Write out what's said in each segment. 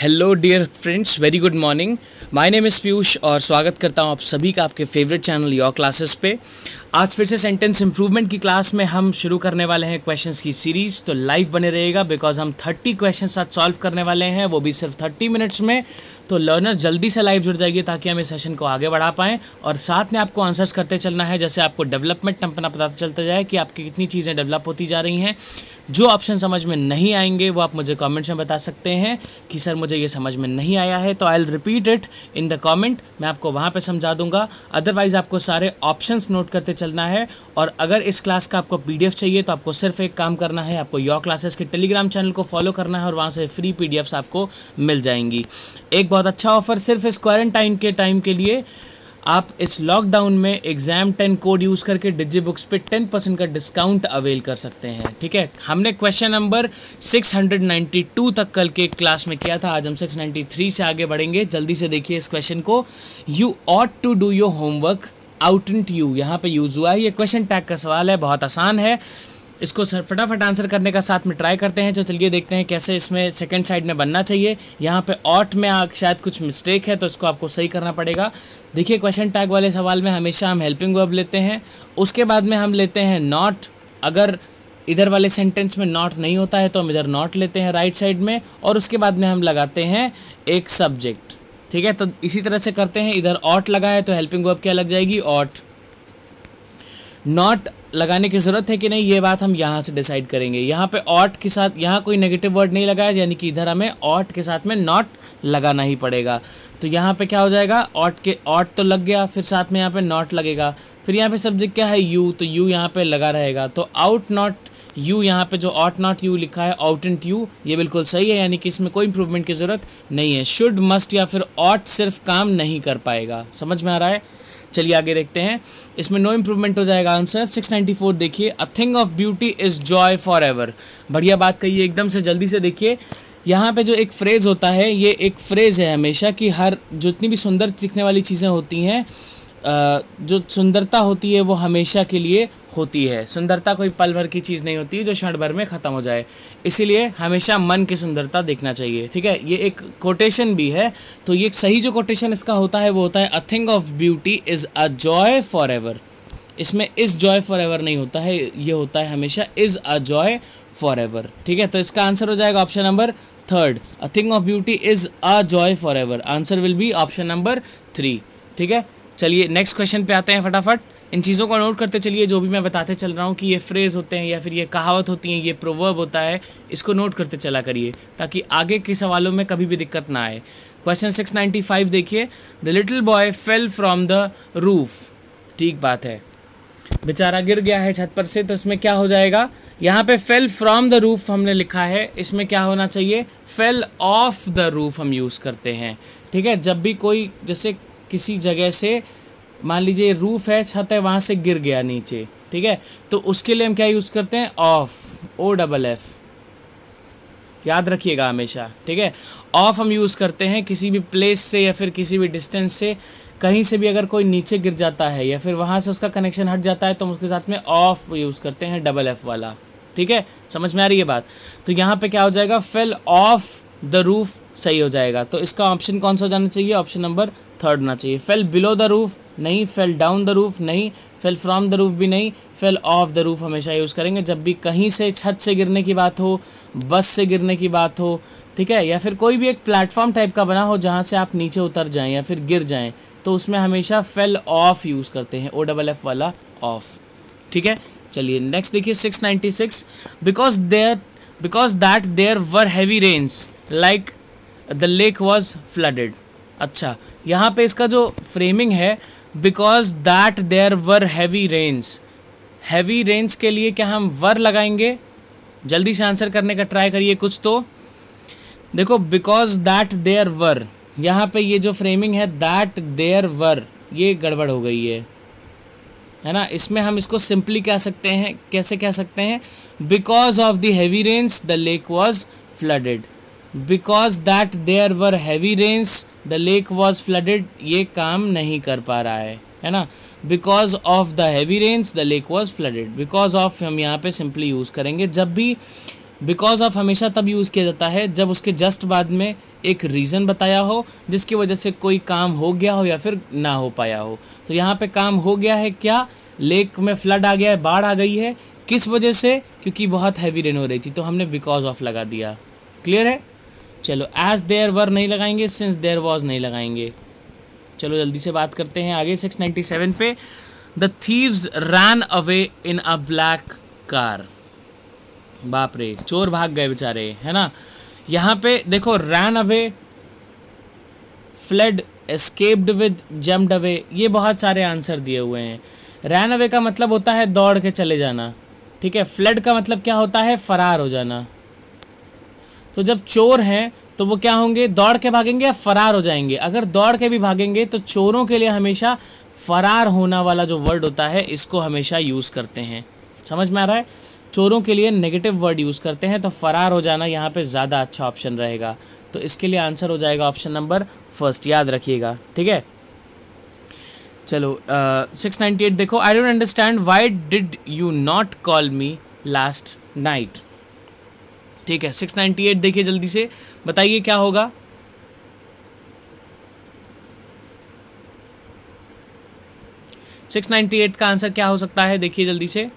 Hello dear friends, very good morning. My name is Piyush और स्वागत करता हूं आप सभी का आपके फेवरेट चैनल योर क्लासेस पे। आज फिर से सेंटेंस इंप्रूवमेंट की क्लास में हम शुरू करने वाले हैं क्वेश्चंस की सीरीज़। तो लाइव बने रहिएगा बिकॉज हम 30 क्वेश्चंस आज सॉल्व करने वाले हैं, वो भी सिर्फ 30 मिनट्स में। तो लर्नर जल्दी से लाइव जुड़ जाइए ताकि हम इस सेशन को आगे बढ़ा पाएँ और साथ में आपको आंसर्स करते चलना है, जैसे आपको डेवलपमेंट अपना पता चलता जाए कि आपकी कितनी चीज़ें डेवलप होती जा रही हैं। जो ऑप्शन समझ में नहीं आएंगे वो आप मुझे कमेंट्स में बता सकते हैं कि सर मुझे ये समझ में नहीं आया है, तो I will repeat it in the comment. मैं आपको वहाँ पे समझा दूंगा। अदरवाइज़ आपको सारे ऑप्शंस नोट करते चलना है। और अगर इस क्लास का आपको पीडीएफ चाहिए तो आपको सिर्फ एक काम करना है, आपको योर क्लासेस के टेलीग्राम चैनल को फॉलो करना है और वहाँ से फ्री पीडीएफ्स आपको मिल जाएंगी। एक बहुत अच्छा ऑफर सिर्फ इस क्वारंटाइन के टाइम के लिए, आप इस लॉकडाउन में एग्ज़ाम 10 कोड यूज़ करके डिजी बुक्स पे 10% का डिस्काउंट अवेल कर सकते हैं। ठीक है, हमने क्वेश्चन नंबर 692 तक कल के क्लास में किया था। आज हम 693 से आगे बढ़ेंगे। जल्दी से देखिए इस क्वेश्चन को। You ought to do your homework, आउटंट यू यहाँ पे यूज़ हुआ है। ये क्वेश्चन टैग का सवाल है, बहुत आसान है। इसको फटाफट आंसर करने का साथ में ट्राई करते हैं। तो चलिए देखते हैं कैसे इसमें सेकंड साइड में बनना चाहिए। यहाँ पे ऑट में शायद कुछ मिस्टेक है तो इसको आपको सही करना पड़ेगा। देखिए क्वेश्चन टैग वाले सवाल में हमेशा हम हेल्पिंग वर्ब लेते हैं, उसके बाद में हम लेते हैं नॉट। अगर इधर वाले सेंटेंस में नॉट नहीं होता है तो हम इधर नॉट लेते हैं राइट साइड में, और उसके बाद में हम लगाते हैं एक सब्जेक्ट। ठीक है, तो इसी तरह से करते हैं। इधर ऑट लगा है तो हेल्पिंग वर्ब क्या लग जाएगी, ऑट। नॉट लगाने की ज़रूरत है कि नहीं, ये बात हम यहाँ से डिसाइड करेंगे। यहाँ पे ऑट के साथ यहाँ कोई नेगेटिव वर्ड नहीं लगा है, यानी कि इधर हमें ऑट के साथ में नॉट लगाना ही पड़ेगा। तो यहाँ पे क्या हो जाएगा, ऑट तो लग गया, फिर साथ में यहाँ पे नॉट लगेगा। फिर यहाँ पे सब्जेक्ट क्या है, यू, तो यू यहाँ पे लगा रहेगा। तो आउट नॉट यू, यहाँ पे जो ऑट नॉट यू लिखा है, आउटंट यू, ये बिल्कुल सही है, यानी कि इसमें कोई इंप्रूवमेंट की ज़रूरत नहीं है। शुड, मस्ट या फिर ऑट सिर्फ काम नहीं कर पाएगा। समझ में आ रहा है? चलिए आगे देखते हैं। इसमें नो इम्प्रूवमेंट हो जाएगा आंसर। 694 देखिए, a thing of beauty is Joy for ever. बढ़िया बात कही है एकदम से। जल्दी से देखिए, यहाँ पे जो एक फ्रेज़ होता है, ये एक फ्रेज़ है हमेशा कि हर जितनी भी सुंदर दिखने वाली चीज़ें होती हैं, जो सुंदरता होती है वो हमेशा के लिए होती है। सुंदरता कोई पल भर की चीज़ नहीं होती है जो क्षण भर में ख़त्म हो जाए। इसीलिए हमेशा मन की सुंदरता देखना चाहिए। ठीक है, ये एक कोटेशन भी है। तो ये सही जो कोटेशन इसका होता है वो होता है, a thing of beauty is a joy for ever. इसमें इज़ जॉय फॉर एवर नहीं होता है, ये होता है हमेशा is a joy for ever. ठीक है, तो इसका आंसर हो जाएगा option number 3, a thing of beauty is a joy for ever. Answer will be option number 3। ठीक है, चलिए नेक्स्ट क्वेश्चन पे आते हैं फटाफट। इन चीज़ों को नोट करते चलिए, जो भी मैं बताते चल रहा हूँ कि ये फ्रेज़ होते हैं या फिर ये कहावत होती हैं, ये प्रोवर्ब होता है, इसको नोट करते चला करिए ताकि आगे के सवालों में कभी भी दिक्कत ना आए। क्वेश्चन 695 देखिए, the little boy fell from the roof. ठीक बात है, बेचारा गिर गया है छत पर से, तो इसमें क्या हो जाएगा, यहाँ पे फेल फ्रॉम द रूफ हमने लिखा है, इसमें क्या होना चाहिए, फेल ऑफ द रूफ हम यूज़ करते हैं। ठीक है, जब भी कोई जैसे किसी जगह से, मान लीजिए रूफ है, छत है, वहाँ से गिर गया नीचे, ठीक है, तो उसके लिए हम क्या यूज़ करते हैं, ऑफ, OFF। याद रखिएगा हमेशा। ठीक है, ऑफ हम यूज़ करते हैं किसी भी प्लेस से या फिर किसी भी डिस्टेंस से, कहीं से भी अगर कोई नीचे गिर जाता है या फिर वहाँ से उसका कनेक्शन हट जाता है तो हम उसके साथ में ऑफ यूज़ करते हैं, FF वाला। ठीक है, समझ में आ रही है बात? तो यहाँ पे क्या हो जाएगा, फेल ऑफ द रूफ सही हो जाएगा। तो इसका ऑप्शन कौन सा हो जाना चाहिए, ऑप्शन नंबर 3 होना चाहिए। फेल बिलो द रूफ नहीं, फेल डाउन द रूफ नहीं, फेल फ्रॉम द रूफ भी नहीं, फेल ऑफ द रूफ हमेशा यूज़ करेंगे जब भी कहीं से छत से गिरने की बात हो, बस से गिरने की बात हो, ठीक है, या फिर कोई भी एक प्लेटफॉर्म टाइप का बना हो जहाँ से आप नीचे उतर जाएं या फिर गिर जाएं, तो उसमें हमेशा फेल ऑफ यूज़ करते हैं, OFF वाला ऑफ। ठीक है, चलिए नेक्स्ट देखिए 696, because that there were heavy rains like the lake was flooded. अच्छा, यहाँ पे इसका जो फ्रेमिंग है, because that there were heavy rains, heavy rains के लिए क्या हम वर लगाएंगे? जल्दी से आंसर करने का ट्राई करिए कुछ तो। देखो, बिकॉज दैट देयर वर, यहाँ पे ये जो फ्रेमिंग है दैट देयर वर, ये गड़बड़ हो गई है ना। इसमें हम इसको सिंपली कह सकते हैं, कैसे कह सकते हैं, because of the heavy rains the lake was flooded. Because that there were heavy rains the lake was flooded, ये काम नहीं कर पा रहा है ना। Because of the heavy rains the lake was flooded, because of हम यहाँ पे सिंपली यूज़ करेंगे जब भी बिकॉज ऑफ हमेशा तब यूज़ किया जाता है जब उसके जस्ट बाद में एक रीज़न बताया हो जिसकी वजह से कोई काम हो गया हो या फिर ना हो पाया हो। तो यहाँ पे काम हो गया है क्या, लेक में फ्लड आ गया है, बाढ़ आ गई है, किस वजह से, क्योंकि बहुत हैवी रेन हो रही थी, तो हमने बिकॉज ऑफ लगा दिया। क्लियर है? चलो एज देयर वर नहीं लगाएंगे, सिंस देयर वॉज नहीं लगाएंगे। चलो जल्दी से बात करते हैं आगे 697 पे। The thieves ran away in a black car. बाप रे, चोर भाग गए बेचारे, है ना। यहाँ पे देखो ran away, flood, escaped with, jumped away, ये बहुत सारे आंसर दिए हुए हैं। रैन अवे का मतलब होता है दौड़ के चले जाना, ठीक है। फ्लड का मतलब क्या होता है, फरार हो जाना। तो जब चोर हैं तो वो क्या होंगे, दौड़ के भागेंगे या फरार हो जाएंगे। अगर दौड़ के भी भागेंगे तो चोरों के लिए हमेशा फरार होना वाला जो वर्ड होता है इसको हमेशा यूज़ करते हैं। समझ में आ रहा है? चोरों के लिए नेगेटिव वर्ड यूज़ करते हैं, तो फरार हो जाना यहाँ पे ज़्यादा अच्छा ऑप्शन रहेगा। तो इसके लिए आंसर हो जाएगा ऑप्शन नंबर फर्स्ट, याद रखिएगा, ठीक है। चलो 698 देखो। I don't understand why did you not call me last night. ठीक है 698 देखिए जल्दी से, बताइए क्या होगा। सिक्स 698 का आंसर क्या हो सकता है, देखिए जल्दी से।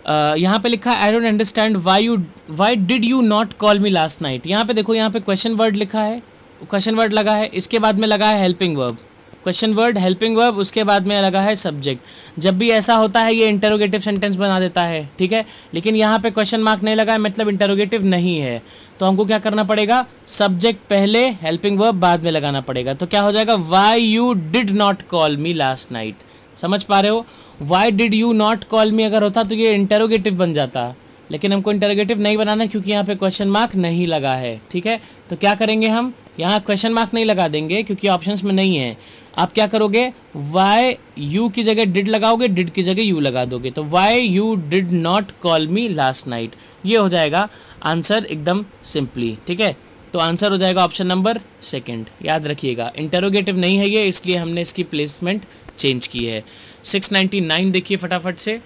यहाँ पे लिखा है I don't understand why did you not call me last night. यहाँ पे देखो, यहाँ पे क्वेश्चन वर्ड लिखा है, क्वेश्चन वर्ड लगा है, इसके बाद में लगा है helping verb, question word helping verb, उसके बाद में लगा है सब्जेक्ट। जब भी ऐसा होता है ये इंटरोगेटिव सेंटेंस बना देता है, ठीक है। लेकिन यहाँ पे क्वेश्चन मार्क नहीं लगा है, मतलब इंटरोगेटिव नहीं है, तो हमको क्या करना पड़ेगा, सब्जेक्ट पहले हेल्पिंग वर्ब बाद में लगाना पड़ेगा। तो क्या हो जाएगा, why you did not call me last night. समझ पा रहे हो? Why did you not call मी अगर होता तो ये इंटरोगेटिव बन जाता, लेकिन हमको इंटरोगेटिव नहीं बनाना क्योंकि यहाँ पे क्वेश्चन मार्क नहीं लगा है, ठीक है। तो क्या करेंगे हम, यहाँ क्वेश्चन मार्क नहीं लगा देंगे क्योंकि ऑप्शंस में नहीं है। आप क्या करोगे, वाई यू की जगह डिड लगाओगे, डिड की जगह यू लगा दोगे, तो why you did not call me last night, ये हो जाएगा आंसर एकदम सिंपली, ठीक है। तो आंसर हो जाएगा ऑप्शन नंबर सेकंड, याद रखिएगा। इंटरोगेटिव नहीं है ये, इसलिए हमने इसकी प्लेसमेंट चेंज की है। 699 देखिए फटाफट से,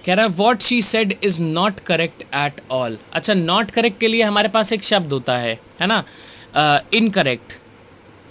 कह रहा है what she said is not correct at all. अच्छा, नॉट करेक्ट के लिए हमारे पास एक शब्द होता है ना, इनकरेक्ट,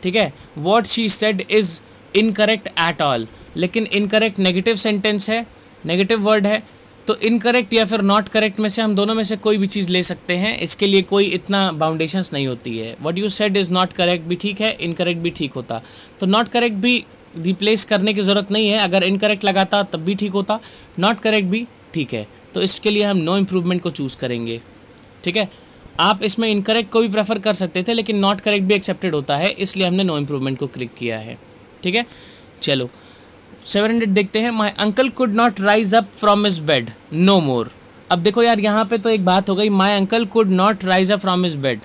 ठीक है। What she said is incorrect at all, लेकिन इनकरेक्ट नेगेटिव सेंटेंस है, नेगेटिव वर्ड है, तो इनकरेक्ट या फिर नॉट करेक्ट में से हम दोनों में से कोई भी चीज़ ले सकते हैं, इसके लिए कोई इतना बाउंडेशंस नहीं होती है। What you said is not correct भी ठीक है, इनकरेक्ट भी ठीक होता, तो नॉट करेक्ट भी रिप्लेस करने की ज़रूरत नहीं है, अगर इनकरेक्ट लगाता तब भी ठीक होता, नॉट करेक्ट भी ठीक है। तो इसके लिए हम नो इम्प्रूवमेंट को चूज़ करेंगे, ठीक है। आप इसमें इनकरेक्ट को भी प्रेफर कर सकते थे, लेकिन नॉट करेक्ट भी एक्सेप्टेड होता है, इसलिए हमने नो इम्प्रूवमेंट को क्लिक किया है, ठीक है। चलो 700 देखते हैं। My uncle could not rise up from his bed no more. अब देखो यार, यहाँ पे तो एक बात हो गई, माई uncle could not rise up from his bed,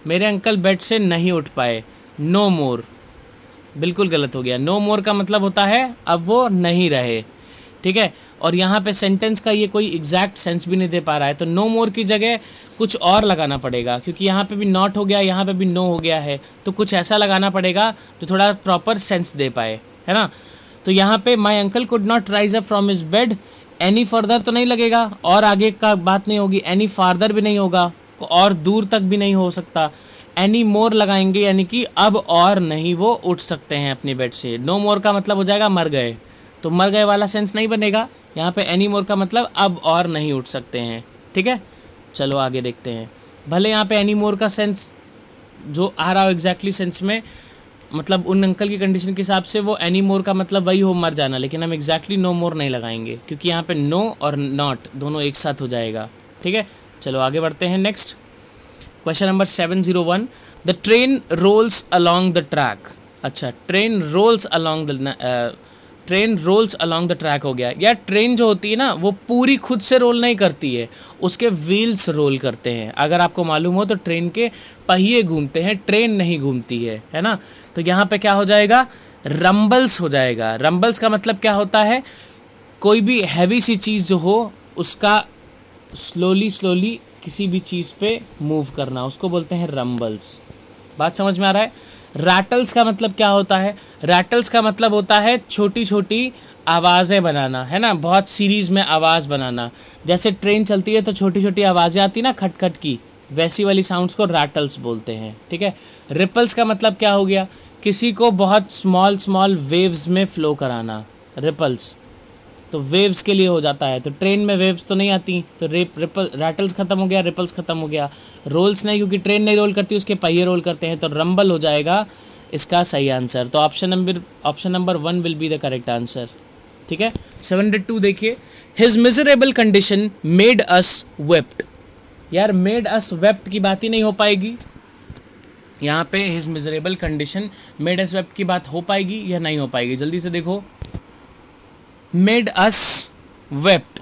मेरे अंकल बेड से नहीं उठ पाए, नो मोर बिल्कुल गलत हो गया। नो मोर का मतलब होता है अब वो नहीं रहे, ठीक है। और यहाँ पे सेंटेंस का ये कोई एग्जैक्ट सेंस भी नहीं दे पा रहा है, तो नो मोर की जगह कुछ और लगाना पड़ेगा, क्योंकि यहाँ पे भी नॉट हो गया, यहाँ पे भी नो हो गया है, तो कुछ ऐसा लगाना पड़ेगा जो थोड़ा प्रॉपर सेंस दे पाए, है ना। तो यहाँ पे माई uncle could not rise up from his bed, any further तो नहीं लगेगा, और आगे का बात नहीं होगी, एनी फार्दर भी नहीं होगा, और दूर तक भी नहीं हो सकता, एनी मोर लगाएंगे, यानी कि अब और नहीं वो उठ सकते हैं अपने बेड से। नो मोर का मतलब हो जाएगा मर गए, तो मर गए वाला सेंस नहीं बनेगा यहाँ पे। एनी मोर का मतलब अब और नहीं उठ सकते हैं, ठीक है। चलो आगे देखते हैं। भले यहाँ पे एनी मोर का सेंस जो आ रहा हो एग्जैक्टली सेंस में, मतलब उन अंकल की कंडीशन के हिसाब से वो एनी मोर का मतलब वही हो, मर जाना, लेकिन हम एग्जैक्टली नो मोर नहीं लगाएंगे क्योंकि यहाँ पे नो और नॉट दोनों एक साथ हो जाएगा, ठीक है। चलो आगे बढ़ते हैं। Next question number 701, the train rolls along the track. अच्छा, train rolls along the track हो गया। यार ट्रेन जो होती है ना, वो पूरी खुद से रोल नहीं करती है, उसके व्हील्स रोल करते हैं। अगर आपको मालूम हो तो ट्रेन के पहिए घूमते हैं, ट्रेन नहीं घूमती है ना। तो यहाँ पे क्या हो जाएगा, रंबल्स हो जाएगा। रंबल्स का मतलब क्या होता है, कोई भी हैवी सी चीज़ जो हो उसका स्लोली किसी भी चीज़ पे मूव करना, उसको बोलते हैं रंबल्स। बात समझ में आ रहा है। रैटल्स का मतलब क्या होता है, रैटल्स का मतलब होता है छोटी छोटी आवाज़ें बनाना, है ना, बहुत सीरीज़ में आवाज़ बनाना। जैसे ट्रेन चलती है तो छोटी छोटी आवाज़ें आती ना खट खट की, वैसी वाली साउंड्स को रैटल्स बोलते हैं, ठीक है। रिपल्स का मतलब क्या हो गया, किसी को बहुत स्मॉल स्मॉल वेव्स में फ़्लो कराना, रिपल्स तो वेव्स के लिए हो जाता है। तो ट्रेन में वेव्स तो नहीं आती, तो रैटल्स ख़त्म हो गया, रिपल्स ख़त्म हो गया। रोल्स नहीं, क्योंकि ट्रेन नहीं रोल करती, उसके पहिए रोल करते हैं, तो रंबल हो जाएगा इसका सही आंसर। तो option number 1 will be the correct answer, ठीक है। 702 देखिए, his miserable condition made us wept. यार मेड अस वेप्ट की बात ही नहीं हो पाएगी यहाँ पे। His miserable condition made us wept की बात हो पाएगी या नहीं हो पाएगी, जल्दी से देखो। मेड अस वेप्ट,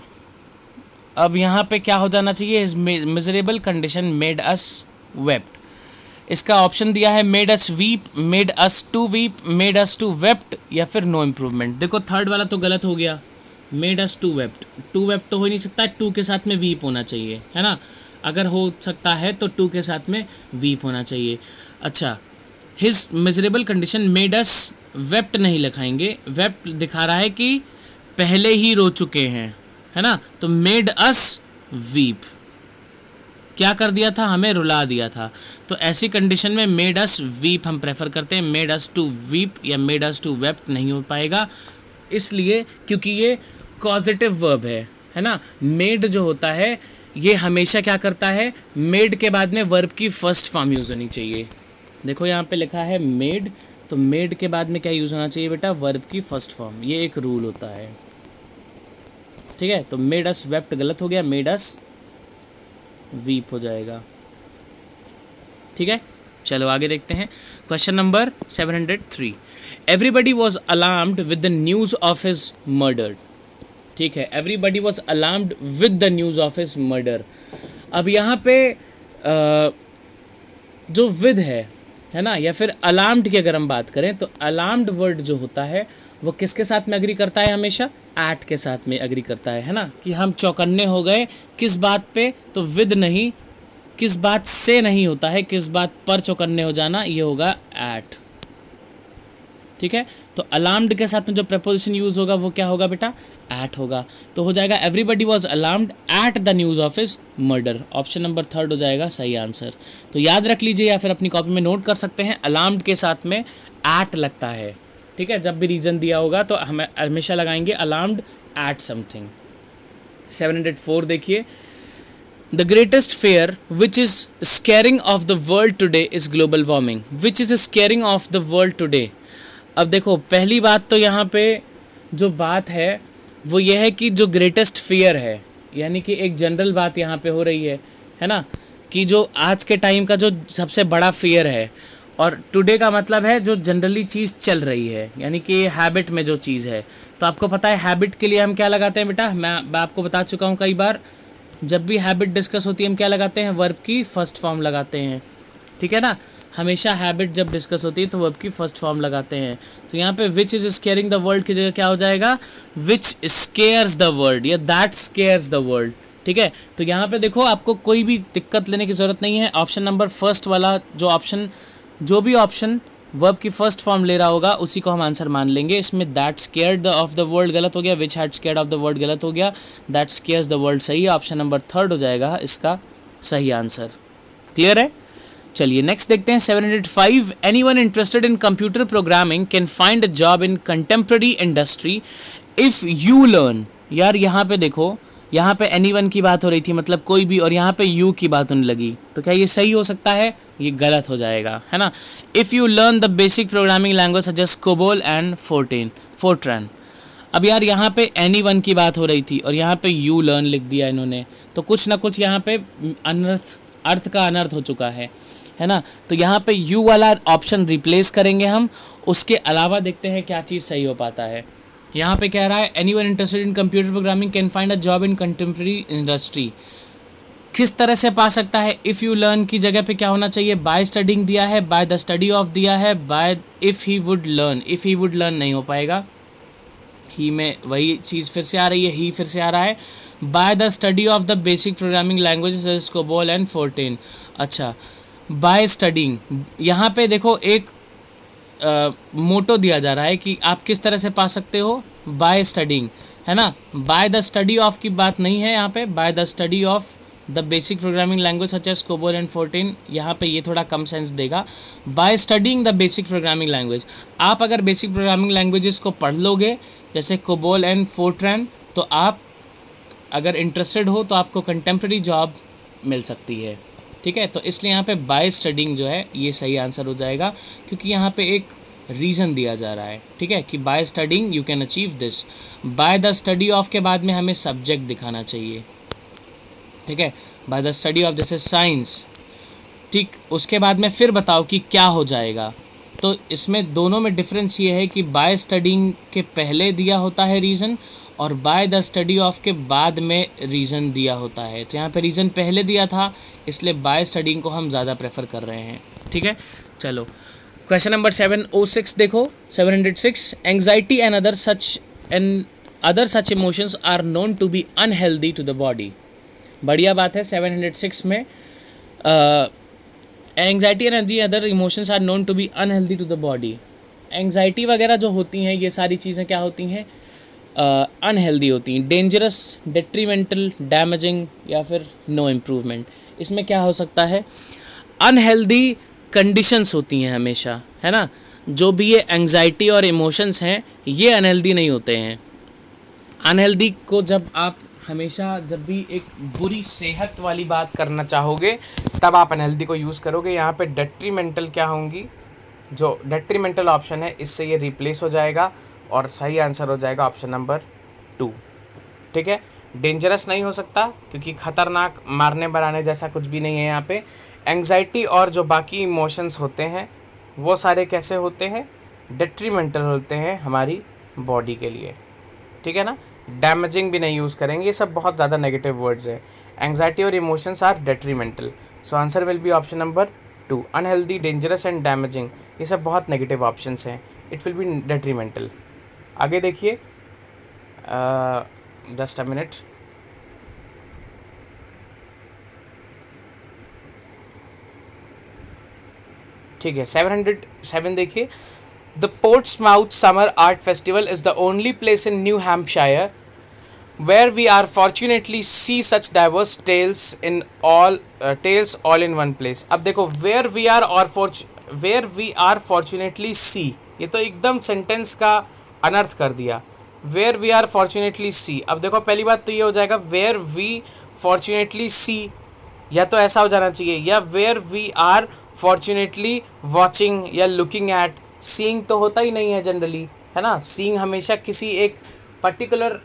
अब यहाँ पे क्या हो जाना चाहिए, his miserable condition made us wept. इसका ऑप्शन दिया है made us weep, made us to weep, made us to wept या फिर नो इम्प्रूवमेंट। देखो थर्ड वाला तो गलत हो गया, made us to wept, to wept तो हो ही नहीं सकता, टू के साथ में वीप होना चाहिए, है ना। अगर हो सकता है तो टू के साथ में वीप होना चाहिए। अच्छा, his miserable condition made us wept नहीं लिखाएंगे, वेप्ट दिखा रहा है कि पहले ही रो चुके हैं, है ना। तो मेड अस वीप, क्या कर दिया था, हमें रुला दिया था। तो ऐसी कंडीशन में मेड अस वीप हम प्रेफर करते हैं, मेड अस टू वीप या मेड अस टू वेप्ट नहीं हो पाएगा, इसलिए क्योंकि ये कॉजेटिव वर्ब है ना। मेड जो होता है ये हमेशा क्या करता है, मेड के बाद में वर्ब की फर्स्ट फॉर्म यूज़ होनी चाहिए। देखो यहाँ पे लिखा है मेड, तो मेड के बाद में क्या यूज़ होना चाहिए बेटा, वर्ब की फर्स्ट फॉर्म, ये एक रूल होता है, ठीक है। तो मेड अस वेप्ट गलत हो गया, मेड अस वीप हो जाएगा, ठीक है। चलो आगे देखते हैं। Question number 703, everybody was alarmed with the news of his murder, ठीक है। Everybody was alarmed with the news of his murder. अब यहाँ पे जो विद है ना, या फिर अलार्म्ड की अगर हम बात करें तो अलार्म्ड वर्ड जो होता है वो किसके साथ में एग्री करता है, हमेशा एट के साथ में एग्री करता है ना। कि हम चौकन्ने हो गए किस बात पे, तो विद नहीं, किस बात से नहीं होता है, किस बात पर चौकन्ने हो जाना, ये होगा एट, ठीक है। तो अलार्म्ड के साथ में जो प्रपोजिशन यूज होगा वो क्या होगा बेटा, एट होगा। तो हो जाएगा everybody was alarmed at the news of his murder, option number 3 हो जाएगा सही आंसर। तो याद रख लीजिए या फिर अपनी कॉपी में नोट कर सकते हैं, अलार्म्ड के साथ में एट लगता है, ठीक है। जब भी रीज़न दिया होगा तो हम हमेशा लगाएंगे अलार्म्ड एट समथिंग। 704 देखिए, the greatest fear which is scaring of the world today is global warming, which is scaring of the world today. अब देखो पहली बात तो यहाँ पे जो बात है वो ये है कि जो ग्रेटेस्ट फियर है, यानी कि एक जनरल बात यहाँ पे हो रही है ना, कि जो आज के टाइम का जो सबसे बड़ा फियर है, और टुडे का मतलब है जो जनरली चीज़ चल रही है, यानी कि हैबिट में जो चीज़ है। तो आपको पता है हैबिट के लिए हम क्या लगाते हैं बेटा, मैं आपको बता चुका हूँ कई बार, जब भी हैबिट डिस्कस होती है हम क्या लगाते हैं, वर्ब की फर्स्ट फॉर्म लगाते हैं, ठीक है ना। हमेशा हैबिट जब डिस्कस होती है तो वर्ब की फर्स्ट फॉर्म लगाते हैं। तो यहाँ पे विच इज़ स्केयरिंग द वर्ल्ड की जगह क्या हो जाएगा, विच स्केयर्स द वर्ल्ड या दैट स्केयर्स द वर्ल्ड, ठीक है। तो यहाँ पे देखो आपको कोई भी दिक्कत लेने की ज़रूरत नहीं है, ऑप्शन नंबर फर्स्ट वाला जो भी ऑप्शन वर्ब की फर्स्ट फॉर्म ले रहा होगा उसी को हम आंसर मान लेंगे। इसमें that scared of the world गलत हो गया, which had scared of the world गलत हो गया, दैट स्केयर्स द वर्ल्ड सही है, ऑप्शन नंबर 3 हो जाएगा इसका सही आंसर। क्लियर है। चलिए नेक्स्ट देखते हैं 705, anyone interested in computer programming can find a job in contemporary industry if you learn. यार यहाँ पे देखो, यहाँ पे एनीवन की बात हो रही थी, मतलब कोई भी, और यहाँ पे यू की बात होने लगी, तो क्या ये सही हो सकता है, ये गलत हो जाएगा, है ना। If you learn the basic programming language such as COBOL and Fortran. अब यार यहाँ पे एनीवन की बात हो रही थी और यहाँ पे यू लर्न लिख दिया इन्होंने, तो कुछ ना कुछ यहाँ पे अर्थ का अनर्थ हो चुका है ना। तो यहाँ पे यू वाला ऑप्शन रिप्लेस करेंगे हम, उसके अलावा देखते हैं क्या चीज़ सही हो पाता है। यहाँ पे कह रहा है anyone interested in computer programming can find a job in contemporary industry. किस तरह से पा सकता है, इफ़ यू लर्न की जगह पे क्या होना चाहिए, बाय स्टडिंग दिया है, बाय द स्टडी ऑफ दिया है, by if he would learn नहीं हो पाएगा, ही में वही चीज़ फिर से आ रही है, ही फिर से आ रहा है, by the study of the basic programming languages as COBOL and Fortran. अच्छा, बाय स्टडिंग, यहाँ पे देखो एक मोटो दिया जा रहा है कि आप किस तरह से पा सकते हो, बाय स्टडिंग, है ना, बाय द स्टडी ऑफ की बात नहीं है यहाँ पे, by the study of the basic programming language such as COBOL and Fortran, यहाँ पे ये थोड़ा कम सेंस देगा। By studying the basic programming language, आप अगर बेसिक प्रोग्रामिंग लैंग्वेजेस को पढ़ लोगे जैसे कोबोल एंड फोर्ट्रेन, तो आप अगर इंटरेस्टेड हो तो आपको कंटेम्प्रेरी जॉब मिल सकती है, ठीक है। तो इसलिए यहाँ पे बाय स्टडिंग जो है ये सही आंसर हो जाएगा, क्योंकि यहाँ पे एक रीज़न दिया जा रहा है, ठीक है, कि by studying you can achieve this. Bye the study of के बाद में हमें सब्जेक्ट दिखाना चाहिए, ठीक है, बाय द स्टडी ऑफ जैसे साइंस, ठीक, उसके बाद में फिर बताओ कि क्या हो जाएगा। तो इसमें दोनों में डिफरेंस ये है कि बाय स्टडिंग के पहले दिया होता है रीज़न और बाय द स्टडी ऑफ के बाद में रीज़न दिया होता है। तो यहाँ पे रीज़न पहले दिया था, इसलिए बाय स्टडिंग को हम ज़्यादा प्रेफर कर रहे हैं, ठीक है। चलो क्वेश्चन नंबर 706 देखो, 706, anxiety and other such emotions are known to be unhealthy to the body. बढ़िया बात है, 706 में anxiety and other emotions are known to be unhealthy to the body. Anxiety वगैरह जो होती हैं, ये सारी चीज़ें क्या होती हैं, अनहेल्दी होती हैं, डेंजरस, डेट्रीमेंटल, डैमेजिंग या फिर नो इम्प्रूवमेंट। इसमें क्या हो सकता है, अनहेल्दी कंडीशंस होती हैं हमेशा, है ना। जो भी ये एंग्जाइटी और इमोशंस हैं ये अनहेल्दी नहीं होते हैं। अनहेल्दी को जब आप हमेशा जब भी एक बुरी सेहत वाली बात करना चाहोगे तब आप अनहेल्दी को यूज़ करोगे। यहाँ पे डेट्रीमेंटल क्या होंगी, जो डेट्रीमेंटल ऑप्शन है इससे ये रिप्लेस हो जाएगा और सही आंसर हो जाएगा ऑप्शन नंबर 2, ठीक है। डेंजरस नहीं हो सकता क्योंकि ख़तरनाक, मारने मराने जैसा कुछ भी नहीं है यहाँ पे। एंग्जाइटी और जो बाकी इमोशंस होते हैं वो सारे कैसे होते हैं, डेट्रीमेंटल होते हैं हमारी बॉडी के लिए, ठीक है ना। डैमेजिंग भी नहीं यूज़ करेंगे, ये सब बहुत ज़्यादा नेगेटिव वर्ड्स है। एंग्जाइटी और emotions are detrimental, so answer will be option number 2। Unhealthy, dangerous and damaging ये सब बहुत नेगेटिव ऑप्शंस हैं, इट विल बी डेट्रीमेंटल। आगे देखिए, जस्ट अ मिनट, ठीक है। 707 देखिए, the Portsmouth summer art festival is the only place in New Hampshire where we are fortunately see such diverse tales all in one place। अब देखो where we are fortunately see, ये तो एकदम sentence का अनर्थ कर दिया। where we are fortunately see, अब देखो पहली बात तो ये हो जाएगा where we fortunately see, या तो ऐसा हो जाना चाहिए, या where we are fortunately watching या looking at। seeing तो होता ही नहीं है जनरली, है ना। seeing हमेशा किसी एक पर्टिकुलर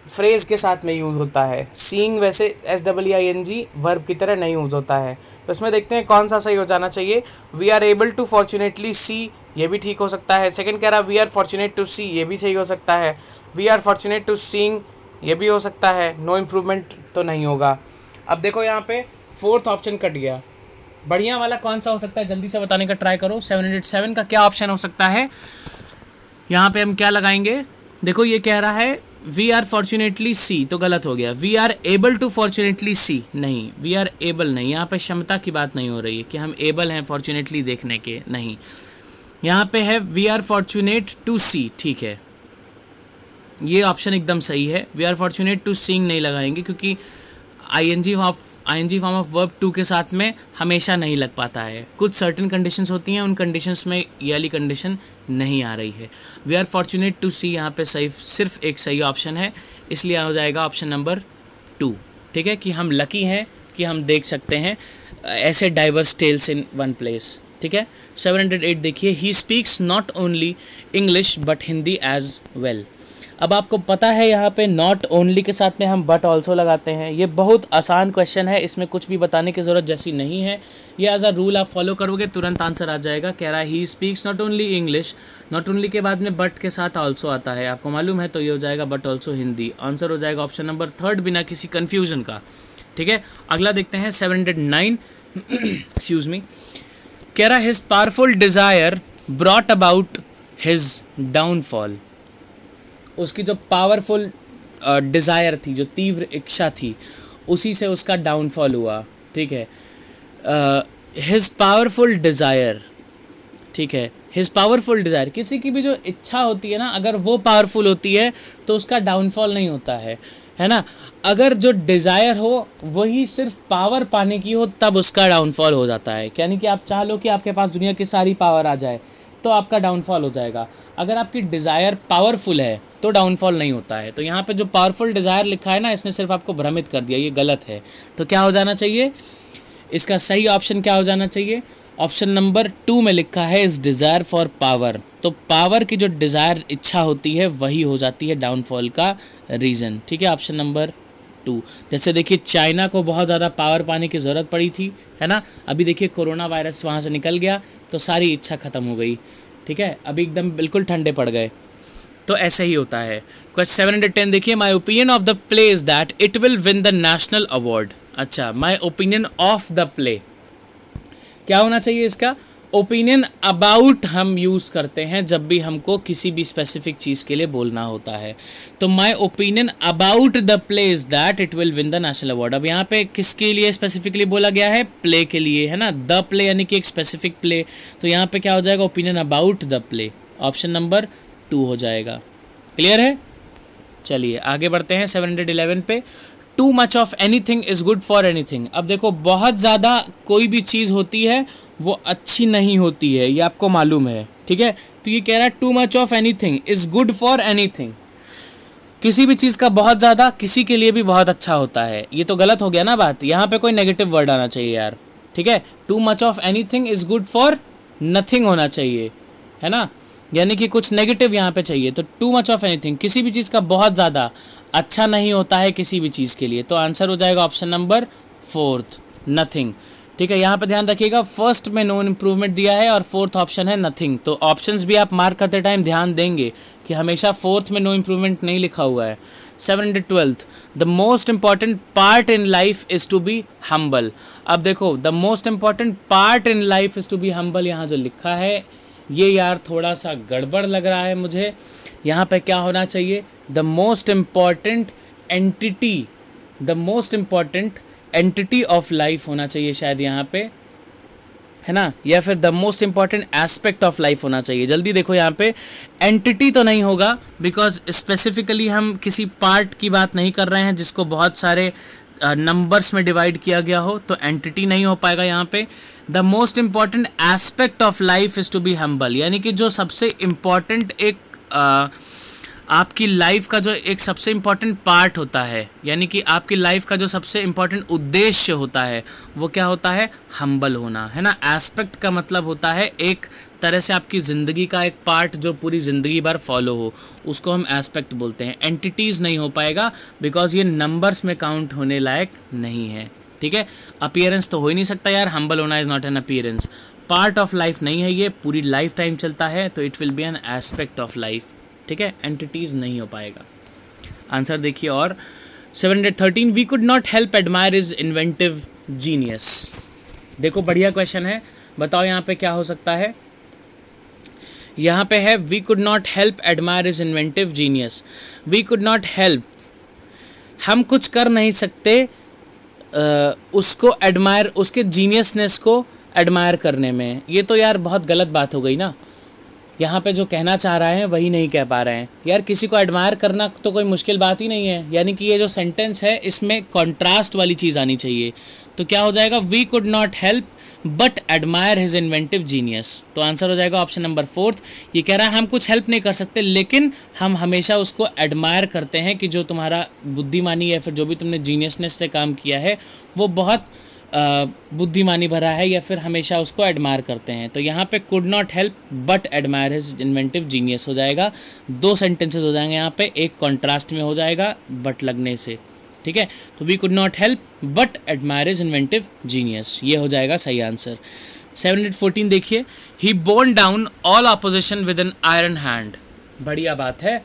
फ्रेज़ के साथ में यूज़ होता है। सीइंग वैसे SEING वर्ब की तरह नहीं यूज़ होता है। तो इसमें देखते हैं कौन सा सही हो जाना चाहिए। We are able to fortunately see, ये भी ठीक हो सकता है। सेकंड कह रहा we are fortunate to see, ये भी सही हो सकता है। We are fortunate to seeing, ये भी हो सकता है। नो इम्प्रूवमेंट तो नहीं होगा। अब देखो यहाँ पे फोर्थ ऑप्शन कट गया। बढ़िया वाला कौन सा हो सकता है, जल्दी से बताने का ट्राई करो। 707 का क्या ऑप्शन हो सकता है, यहाँ पे हम क्या लगाएंगे। देखो ये कह रहा है वी आर फॉर्चुनेटली सी, तो गलत हो गया। We are able to fortunately see, नहीं, वी आर एबल नहीं, यहाँ पे क्षमता की बात नहीं हो रही है कि हम एबल हैं फॉर्चुनेटली देखने के, नहीं। यहाँ पे है we are fortunate to see, ठीक है, ये ऑप्शन एकदम सही है। We are fortunate to seeing नहीं लगाएंगे क्योंकि ING form of verb to के साथ में हमेशा नहीं लग पाता है। कुछ सर्टेन कंडीशंस होती हैं, उन कंडीशंस में ये वाली कंडीशन नहीं आ रही है। वी आर फॉर्चुनेट टू सी यहाँ पे सही, सिर्फ एक सही ऑप्शन है, इसलिए हो जाएगा ऑप्शन नंबर 2, ठीक है, कि हम लकी हैं कि हम देख सकते हैं ऐसे diverse tales in one place, ठीक है। 708 देखिए, he speaks not only English but Hindi as well. अब आपको पता है यहाँ पे नॉट ओनली के साथ में हम बट ऑल्सो लगाते हैं। ये बहुत आसान क्वेश्चन है, इसमें कुछ भी बताने की ज़रूरत जैसी नहीं है। ये एज अ रूल आप फॉलो करोगे तुरंत आंसर आ जाएगा। कह रहा है ही speaks not only English, not only के बाद में बट के साथ ऑल्सो आता है, आपको मालूम है, तो ये हो जाएगा बट ऑल्सो हिंदी। आंसर हो जाएगा ऑप्शन नंबर 3 बिना किसी कन्फ्यूजन का, ठीक है। अगला देखते हैं 709 एक्सक्यूज़ मी। कह रहा है his powerful desire brought about his downfall. उसकी जो पावरफुल डिज़ायर थी, जो तीव्र इच्छा थी, उसी से उसका डाउनफॉल हुआ, ठीक है। हिज पावरफुल डिज़ायर, ठीक है, हिज पावरफुल डिज़ायर, किसी की भी जो इच्छा होती है ना, अगर वो पावरफुल होती है तो उसका डाउनफॉल नहीं होता है ना। अगर जो डिज़ायर हो वही सिर्फ पावर पाने की हो तब उसका डाउनफॉल हो जाता है। यानी कि आप चाह लो कि आपके पास दुनिया की सारी पावर आ जाए तो आपका डाउनफॉल हो जाएगा। अगर आपकी डिज़ायर पावरफुल है तो डाउनफॉल नहीं होता है। तो यहाँ पे जो पावरफुल डिज़ायर लिखा है ना, इसने सिर्फ आपको भ्रमित कर दिया, ये गलत है। तो क्या हो जाना चाहिए, इसका सही ऑप्शन क्या हो जाना चाहिए, ऑप्शन नंबर 2 में लिखा है इज डिज़ायर फॉर पावर। तो पावर की जो डिज़ायर इच्छा होती है वही हो जाती है डाउनफॉल का रीज़न। ठीक है, ऑप्शन नंबर 2। जैसे देखिए चाइना को बहुत ज़्यादा पावर पाने की ज़रूरत पड़ी थी, है ना। अभी देखिए कोरोना वायरस वहाँ से निकल गया तो सारी इच्छा ख़त्म हो गई। ठीक है, अभी एकदम बिल्कुल ठंडे पड़ गए। तो ऐसे ही होता है। क्वेश्चन 710 देखिए, my opinion of the play is that it will win the national award. अच्छा, my opinion of the play क्या होना चाहिए, इसका ओपिनियन अबाउट हम यूज़ करते हैं जब भी हमको किसी भी स्पेसिफिक चीज़ के लिए बोलना होता है। तो my opinion about the play is that it will win the national award. अब यहाँ पे किसके लिए स्पेसिफिकली बोला गया है, प्ले के लिए, है ना। द प्ले यानी कि एक स्पेसिफिक प्ले। तो यहाँ पे क्या हो जाएगा, opinion about the play, option number 2 हो जाएगा। क्लियर है, चलिए आगे बढ़ते हैं 711 पे। Too much of anything is good for anything. अब देखो बहुत ज़्यादा कोई भी चीज़ होती है वो अच्छी नहीं होती है, ये आपको मालूम है। ठीक है, तो ये कह रहा है too much of anything is good for anything. किसी भी चीज़ का बहुत ज़्यादा किसी के लिए भी बहुत अच्छा होता है। ये तो गलत हो गया ना बात, यहाँ पे कोई नेगेटिव वर्ड आना चाहिए यार। ठीक है, too much of anything is good for nothing होना चाहिए, है ना। यानी कि कुछ नेगेटिव यहाँ पे चाहिए। तो टू मच ऑफ एनीथिंग, किसी भी चीज़ का बहुत ज़्यादा अच्छा नहीं होता है किसी भी चीज़ के लिए। तो आंसर हो जाएगा ऑप्शन नंबर 4, नथिंग। ठीक है, यहाँ पे ध्यान रखिएगा, फर्स्ट में नो इम्प्रूवमेंट दिया है और फोर्थ ऑप्शन है नथिंग। तो ऑप्शंस भी आप मार्क करते टाइम ध्यान देंगे कि हमेशा फोर्थ में नो इम्प्रूवमेंट नहीं लिखा हुआ है। 712, the most important part in life is to be humble. अब देखो, the most important part in life is to be humble, यहाँ जो लिखा है ये यार थोड़ा सा गड़बड़ लग रहा है मुझे। यहाँ पे क्या होना चाहिए, the most important entity, the most important entity of life होना चाहिए शायद यहाँ पे, है ना, या फिर the most important aspect of life होना चाहिए। जल्दी देखो, यहाँ पे एंटिटी तो नहीं होगा बिकॉज स्पेसिफिकली हम किसी पार्ट की बात नहीं कर रहे हैं जिसको बहुत सारे नंबर्स में डिवाइड किया गया हो, तो एंटिटी नहीं हो पाएगा यहाँ पे। The most important aspect of life is to be humble, यानी कि जो सबसे इम्पॉर्टेंट एक आपकी लाइफ का जो एक सबसे इम्पॉर्टेंट पार्ट होता है, यानी कि आपकी लाइफ का जो सबसे इम्पॉर्टेंट उद्देश्य होता है वो क्या होता है, हम्बल होना, है ना। एस्पेक्ट का मतलब होता है एक तरह से आपकी ज़िंदगी का एक पार्ट जो पूरी ज़िंदगी भर फॉलो हो, उसको हम एस्पेक्ट बोलते हैं। एंटिटीज़ नहीं हो पाएगा बिकॉज ये नंबर्स में काउंट होने लायक नहीं है। ठीक है, अपीयरेंस तो हो ही नहीं सकता यार, हम्बल होना is not an appearance. Part of life नहीं है ये, पूरी लाइफ टाइम चलता है, तो it will B an aspect of life. ठीक है, एंटिटीज़ नहीं हो पाएगा। आंसर देखिए, और 713, we could not help admire his inventive genius. देखो बढ़िया क्वेश्चन है, बताओ यहाँ पे क्या हो सकता है। यहाँ पे है we could not help admire his inventive genius. We could not help, हम कुछ कर नहीं सकते उसको एडमायर, उसके जीनियसनेस को एडमायर करने में। ये तो यार बहुत गलत बात हो गई ना, यहाँ पे जो कहना चाह रहा है वही नहीं कह पा रहे हैं यार। किसी को एडमायर करना तो कोई मुश्किल बात ही नहीं है, यानी कि ये जो सेंटेंस है इसमें कॉन्ट्रास्ट वाली चीज़ आनी चाहिए। तो क्या हो जाएगा, we could not help but admire his inventive genius. तो आंसर हो जाएगा ऑप्शन नंबर 4। ये कह रहा है हम कुछ हेल्प नहीं कर सकते लेकिन हम हमेशा उसको एडमायर करते हैं कि जो तुम्हारा बुद्धिमानी या फिर जो भी तुमने जीनियसनेस से काम किया है वो बहुत बुद्धिमानी भरा है, या फिर हमेशा उसको एडमायर करते हैं। तो यहाँ पे could not help but admire his inventive genius हो जाएगा। 2 सेंटेंसेस हो जाएंगे यहाँ पे, एक कॉन्ट्रास्ट में हो जाएगा बट लगने से। ठीक है, तो we could not help but admire his inventive genius, ये हो जाएगा सही आंसर। 714 देखिए, he borne down all opposition with an iron hand. बढ़िया बात है,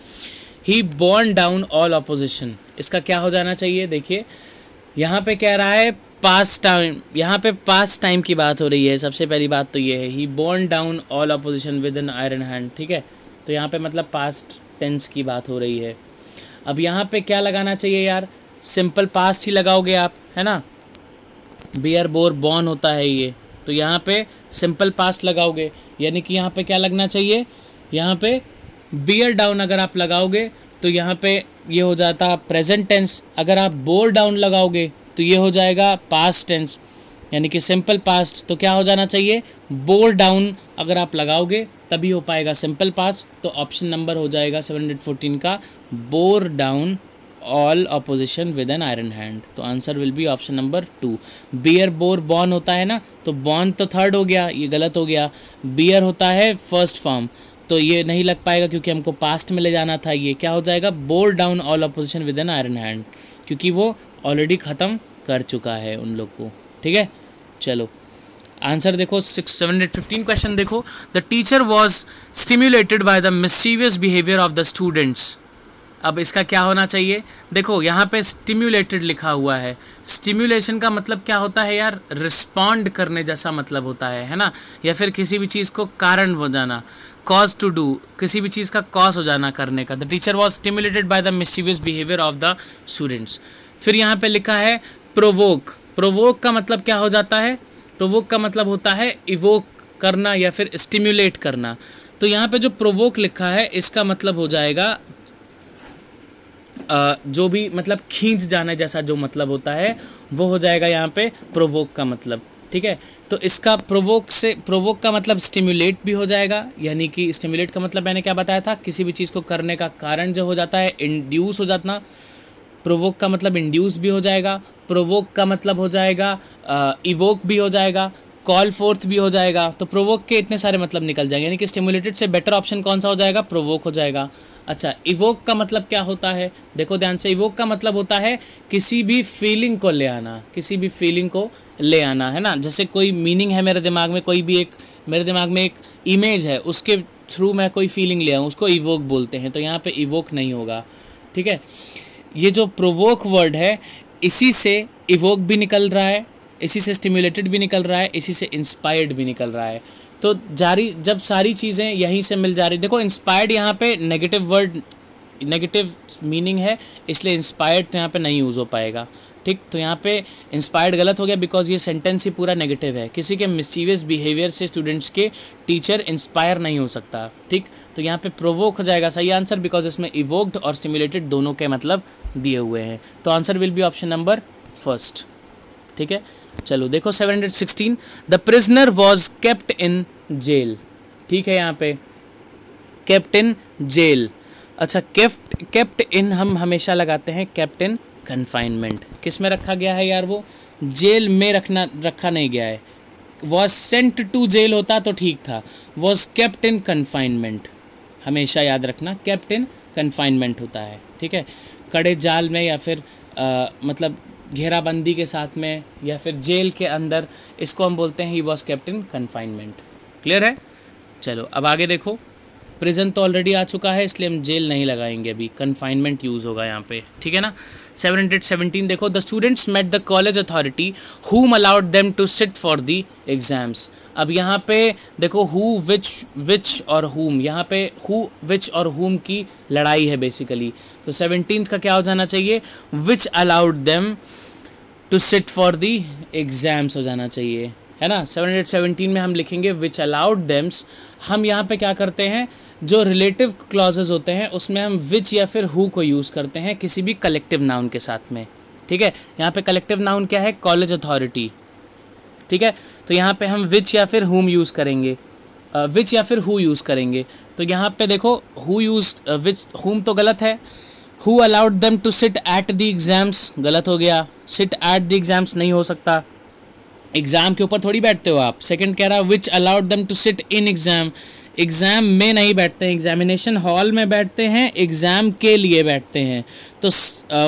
he borne down all opposition, इसका क्या हो जाना चाहिए। देखिए यहाँ पे कह रहा है पास्ट टाइम, यहाँ पे पास्ट टाइम की बात हो रही है। सबसे पहली बात तो ये है, he borne down all opposition with an iron hand. ठीक है, तो यहाँ पे मतलब पास्ट टेंस की बात हो रही है। अब यहाँ पे क्या लगाना चाहिए यार, सिंपल पास्ट ही लगाओगे आप, है ना। बियर बोर बॉर्न होता है ये, तो यहाँ पे सिंपल पास्ट लगाओगे। यानी कि यहाँ पे क्या लगना चाहिए, यहाँ पे बियर डाउन अगर आप लगाओगे तो यहाँ पे ये हो जाता प्रेजेंट टेंस, अगर आप बोर डाउन लगाओगे तो ये हो जाएगा पास्ट टेंस यानी कि सिंपल पास्ट। तो क्या हो जाना चाहिए, बोर डाउन अगर आप लगाओगे तभी हो पाएगा सिंपल पास्ट। तो ऑप्शन नंबर हो जाएगा 714 का bore down all opposition with an iron hand. तो answer will be option number 2। Bear bore borne होता है ना, तो बॉर्न तो थर्ड हो गया, ये गलत हो गया। बियर होता है फर्स्ट फॉर्म, तो ये नहीं लग पाएगा क्योंकि हमको पास्ट में ले जाना था। ये क्या हो जाएगा, bore down all opposition with an iron hand, क्योंकि वो ऑलरेडी ख़त्म कर चुका है उन लोग को। ठीक है, चलो आंसर देखो 715 क्वेश्चन देखो। The teacher was stimulated by the mischievous behaviour of the students. अब इसका क्या होना चाहिए, देखो यहाँ पे स्टिम्युलेटेड लिखा हुआ है। स्टिम्युलेशन का मतलब क्या होता है यार, रिस्पॉन्ड करने जैसा मतलब होता है ना, या फिर किसी भी चीज़ को कारण हो जाना, कॉज टू डू, किसी भी चीज़ का कॉज हो जाना करने का। The teacher was stimulated by the mischievous behaviour of the students. फिर यहाँ पे लिखा है प्रोवोक। प्रोवोक का मतलब क्या हो जाता है, प्रोवोक का मतलब होता है इवोक करना या फिर स्टिम्युलेट करना। तो यहाँ पे जो प्रोवोक लिखा है इसका मतलब हो जाएगा जो भी मतलब खींच जाने जैसा जो मतलब होता है वो हो जाएगा यहाँ पे प्रोवोक का मतलब। ठीक है, तो इसका प्रोवोक का मतलब स्टिम्युलेट भी हो जाएगा, यानी कि स्टिम्युलेट का मतलब मैंने क्या बताया था, किसी भी चीज़ को करने का कारण जो हो जाता है, इंड्यूस हो जाना। प्रोवोक का मतलब इंड्यूस भी हो जाएगा, प्रोवोक का मतलब हो जाएगा इवोक भी हो जाएगा, कॉल फोर्थ भी हो जाएगा। तो प्रोवोक के इतने सारे मतलब निकल जाएंगे, यानी कि स्टिमुलेटेड से बेटर ऑप्शन कौन सा हो जाएगा, प्रोवोक हो जाएगा। अच्छा, इवोक का मतलब क्या होता है, देखो ध्यान से, इवोक का मतलब होता है किसी भी फीलिंग को ले आना, किसी भी फीलिंग को ले आना, है ना। जैसे कोई मीनिंग है मेरे दिमाग में, कोई भी एक मेरे दिमाग में एक इमेज है, उसके थ्रू मैं कोई फीलिंग ले आऊँ, उसको इवोक बोलते हैं। तो यहाँ पे इवोक नहीं होगा। ठीक है, ये जो प्रोवोक वर्ड है इसी से इवोक भी निकल रहा है, इसी से स्टिमुलेटेड भी निकल रहा है, इसी से इंस्पायर्ड भी निकल रहा है। तो जारी जब सारी चीज़ें यहीं से मिल जा रही, देखो इंस्पायर्ड यहाँ पे नेगेटिव वर्ड, नेगेटिव मीनिंग है, इसलिए इंस्पायर्ड तो यहाँ पे नहीं यूज़ हो पाएगा। ठीक, तो यहाँ पे इंस्पायर्ड गलत हो गया बिकॉज ये सेंटेंस ही पूरा नेगेटिव है। किसी के मिस्चीवियस बिहेवियर से स्टूडेंट्स के टीचर इंस्पायर नहीं हो सकता। ठीक, तो यहाँ पे प्रोवोक हो जाएगा सही आंसर, बिकॉज इसमें इवोक्ड और स्टिमुलेटेड दोनों के मतलब दिए हुए हैं। तो answer will be option number first. ठीक है, चलो देखो 716, the prisoner was kept in jail. ठीक है, यहाँ पे केप्ट इन जेल। अच्छा, केप्ट इन हम हमेशा लगाते हैं केप्ट इन कन्फाइनमेंट। किस में रखा गया है यार, वो जेल में रखा नहीं गया है। वॉज सेंट टू जेल होता तो ठीक था, वॉज केप्ट इन कन्फाइनमेंट हमेशा याद रखना, केप्ट इन कन्फाइनमेंट होता है। ठीक है, कड़े जाल में या फिर मतलब घेराबंदी के साथ में या फिर जेल के अंदर, इसको हम बोलते हैं he was kept in confinement. Clear है, चलो अब आगे देखो। प्रिजन तो ऑलरेडी आ चुका है, इसलिए हम जेल नहीं लगाएंगे, अभी कन्फाइनमेंट यूज़ होगा यहाँ पे। ठीक है ना। 717 देखो, the students met the college authority whom allowed them to sit for the exams. अब यहाँ पे देखो हु, विच और हुम, यहाँ पे हु, विच और हुम की लड़ाई है बेसिकली। तो 17 का क्या हो जाना चाहिए, which allowed them to sit for the exams हो जाना चाहिए, है ना। 717 में हम लिखेंगे विच अलाउड देम्स। हम यहाँ पे क्या करते हैं, जो रिलेटिव क्लॉजेज होते हैं उसमें हम विच या फिर हु को यूज़ करते हैं किसी भी कलेक्टिव नाउन के साथ में। ठीक है, यहाँ पे कलेक्टिव नाउन क्या है, कॉलेज अथॉरिटी। ठीक है, तो यहाँ पे हम विच या फिर हुम यूज़ करेंगे, विच या फिर हु यूज़ करेंगे। तो यहाँ पे देखो हु यूज, विच, हुम तो गलत है। Who allowed them to sit at the exams गलत हो गया, सिट एट द एग्जाम्स नहीं हो सकता, एग्ज़ाम के ऊपर थोड़ी बैठते हो आप। सेकंड कह रहा which allowed them to sit in exam, exam में नहीं बैठते हैं, एग्जामिनेशन हॉल में बैठते हैं, एग्ज़ाम के लिए बैठते हैं। तो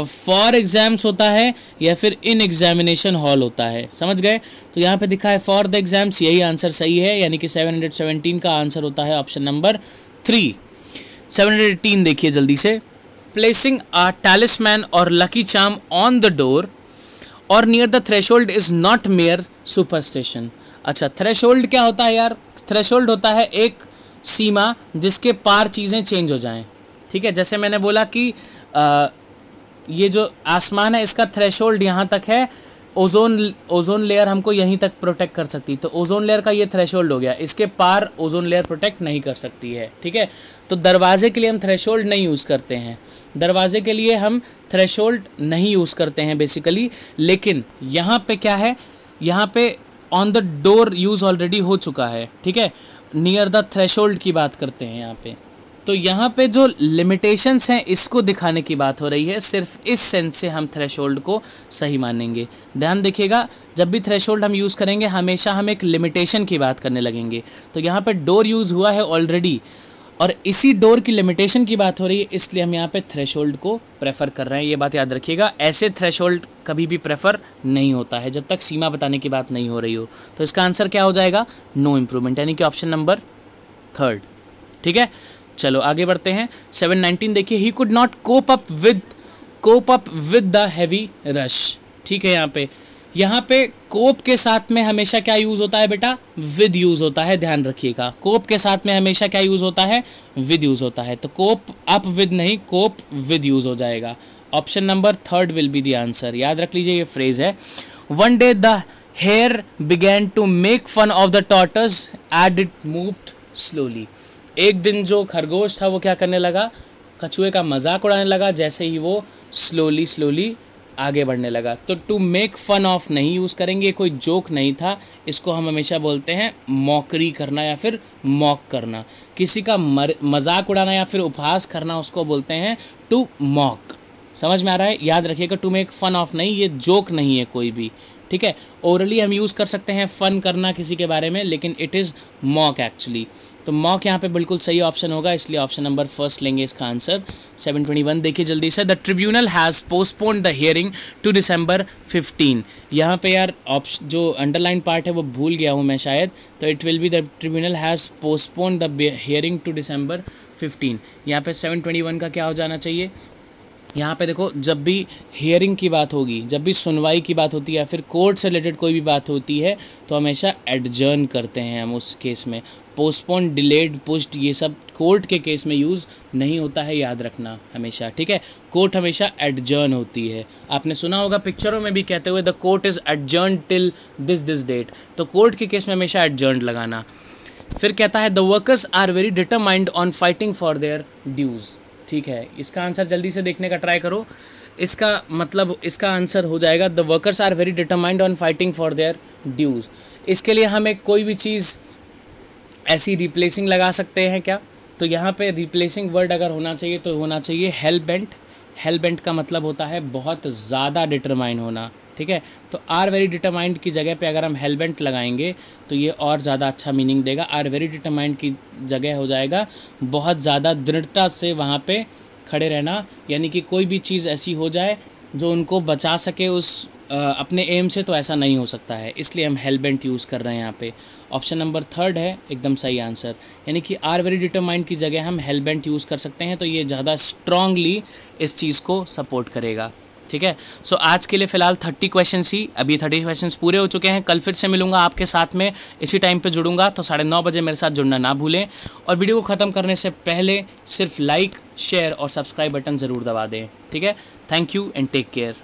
फॉर एग्ज़ाम्स होता है या फिर इन एग्जामिनेशन हॉल होता है, समझ गए। तो यहाँ पे दिखा है फॉर द एग्ज़ाम्स, यही आंसर सही है, यानी कि 717 का आंसर होता है ऑप्शन नंबर 3। 718 देखिए जल्दी से, placing a talisman or lucky charm on the door or near the threshold is not mere superstition. अच्छा, थ्रेशोल्ड क्या होता है यार, थ्रेशोल्ड होता है एक सीमा जिसके पार चीज़ें चेंज हो जाएं। ठीक है, जैसे मैंने बोला कि ये जो आसमान है इसका थ्रेशोल्ड यहाँ तक है, ओजोन लेयर हमको यहीं तक प्रोटेक्ट कर सकती, तो ओजोन लेयर का ये थ्रेशोल्ड हो गया, इसके पार ओजोन लेयर प्रोटेक्ट नहीं कर सकती है, ठीक है। तो दरवाजे के लिए हम थ्रेशोल्ड नहीं यूज़ करते हैं, दरवाजे के लिए हम थ्रेशोल्ड नहीं यूज़ करते हैं बेसिकली। लेकिन यहाँ पे क्या है, यहाँ पे on the door use already हो चुका है, ठीक है। नियर द थ्रेशोल्ड की बात करते हैं यहाँ पे, तो यहाँ पे जो लिमिटेशंस हैं इसको दिखाने की बात हो रही है, सिर्फ इस सेंस से हम थ्रेशोल्ड को सही मानेंगे। ध्यान देखिएगा, जब भी थ्रेशोल्ड हम यूज़ करेंगे हमेशा हम एक लिमिटेशन की बात करने लगेंगे। तो यहाँ पे डोर यूज़ हुआ है ऑलरेडी और इसी डोर की लिमिटेशन की बात हो रही है, इसलिए हम यहाँ पे थ्रेशोल्ड को प्रेफर कर रहे हैं। ये बात याद रखिएगा, ऐसे थ्रेशोल्ड कभी भी प्रेफर नहीं होता है जब तक सीमा बताने की बात नहीं हो रही हो। तो इसका आंसर क्या हो जाएगा, नो इम्प्रूवमेंट, यानी कि ऑप्शन नंबर 3, ठीक है। चलो आगे बढ़ते हैं। 719 देखिए, he could not cope up with the heavy rush, ठीक है। यहाँ पे कोप के साथ में हमेशा क्या यूज़ होता है बेटा, विद यूज़ होता है, ध्यान रखिएगा। कोप के साथ में हमेशा क्या यूज़ होता है, विद यूज़ होता है। तो कोप अप विद नहीं, कोप विद यूज़ हो जाएगा। Option number 3 will be the answer. याद रख लीजिए, ये फ्रेज है, one day the hare began to make fun of the tortoise and it moved slowly. एक दिन जो खरगोश था वो क्या करने लगा, कछुए का मजाक उड़ाने लगा, जैसे ही वो स्लोली आगे बढ़ने लगा। तो टू मेक फन ऑफ नहीं यूज़ करेंगे, कोई जोक नहीं था, इसको हम हमेशा बोलते हैं मॉकरी करना या फिर मॉक करना। किसी का मजाक उड़ाना या फिर उपहास करना उसको बोलते हैं टू मॉक। समझ में आ रहा है, याद रखिएगा, टू मेक फन ऑफ नहीं, ये जोक नहीं है कोई भी, ठीक है। ओरली हम यूज़ कर सकते हैं फन करना किसी के बारे में, लेकिन इट इज़ मॉक एक्चुअली। तो मॉक यहाँ पे बिल्कुल सही ऑप्शन होगा, इसलिए ऑप्शन नंबर 1 लेंगे इसका आंसर। 721 देखिए जल्दी से, the tribunal has postponed the hearing to December 15। यहाँ पे यार ऑप्शन जो अंडरलाइन पार्ट है वो भूल गया हूँ मैं शायद, तो it will be the tribunal has postponed the hearing to December 15। यहाँ पे 721 का क्या हो जाना चाहिए, यहाँ पे देखो, जब भी हियरिंग की बात होगी, जब भी सुनवाई की बात होती है या फिर कोर्ट से रिलेटेड कोई भी बात होती है, तो हमेशा एडजर्न करते हैं हम उस केस में। पोस्टपोन, डिलेड, पुश्ड, ये सब कोर्ट के केस में यूज़ नहीं होता है, याद रखना हमेशा, ठीक है। कोर्ट हमेशा एडजर्न होती है। आपने सुना होगा पिक्चरों में भी कहते हुए, the court is adjourn till this date. तो कोर्ट के केस में हमेशा एडजर्न लगाना। फिर कहता है, the workers are very determined on fighting for their dues, ठीक है। इसका आंसर जल्दी से देखने का ट्राई करो। इसका मतलब, इसका आंसर हो जाएगा, the workers are very determined on fighting for their dues. इसके लिए हम एक कोई भी चीज़ ऐसी रिप्लेसिंग लगा सकते हैं क्या, तो यहाँ पे रिप्लेसिंग वर्ड अगर होना चाहिए तो होना चाहिए हेल बेंट। हेल बेंट का मतलब होता है बहुत ज़्यादा डिटरमाइन होना, ठीक है। तो आर वेरी डिटरमाइंड की जगह पे अगर हम हेल बेंट लगाएंगे तो ये और ज़्यादा अच्छा मीनिंग देगा। आर वेरी डिटरमाइंड की जगह हो जाएगा बहुत ज़्यादा दृढ़ता से वहाँ पे खड़े रहना, यानी कि कोई भी चीज़ ऐसी हो जाए जो उनको बचा सके उस अपने एम से, तो ऐसा नहीं हो सकता है, इसलिए हम हेल बेंट यूज़ कर रहे हैं यहाँ पे। ऑप्शन नंबर 3 है एकदम सही आंसर, यानी कि आर वेरी डिटरमाइंड की जगह हम हेल बेंट यूज़ कर सकते हैं, तो ये ज़्यादा स्ट्रांगली इस चीज़ को सपोर्ट करेगा, ठीक है। सो आज के लिए फ़िलहाल 30 क्वेश्चंस ही, अभी 30 क्वेश्चंस पूरे हो चुके हैं। कल फिर से मिलूंगा आपके साथ में, इसी टाइम पे जुड़ूंगा, तो 9:30 बजे मेरे साथ जुड़ना ना भूलें। और वीडियो को ख़त्म करने से पहले सिर्फ लाइक, शेयर और सब्सक्राइब बटन ज़रूर दबा दें, ठीक है। Thank you and take care.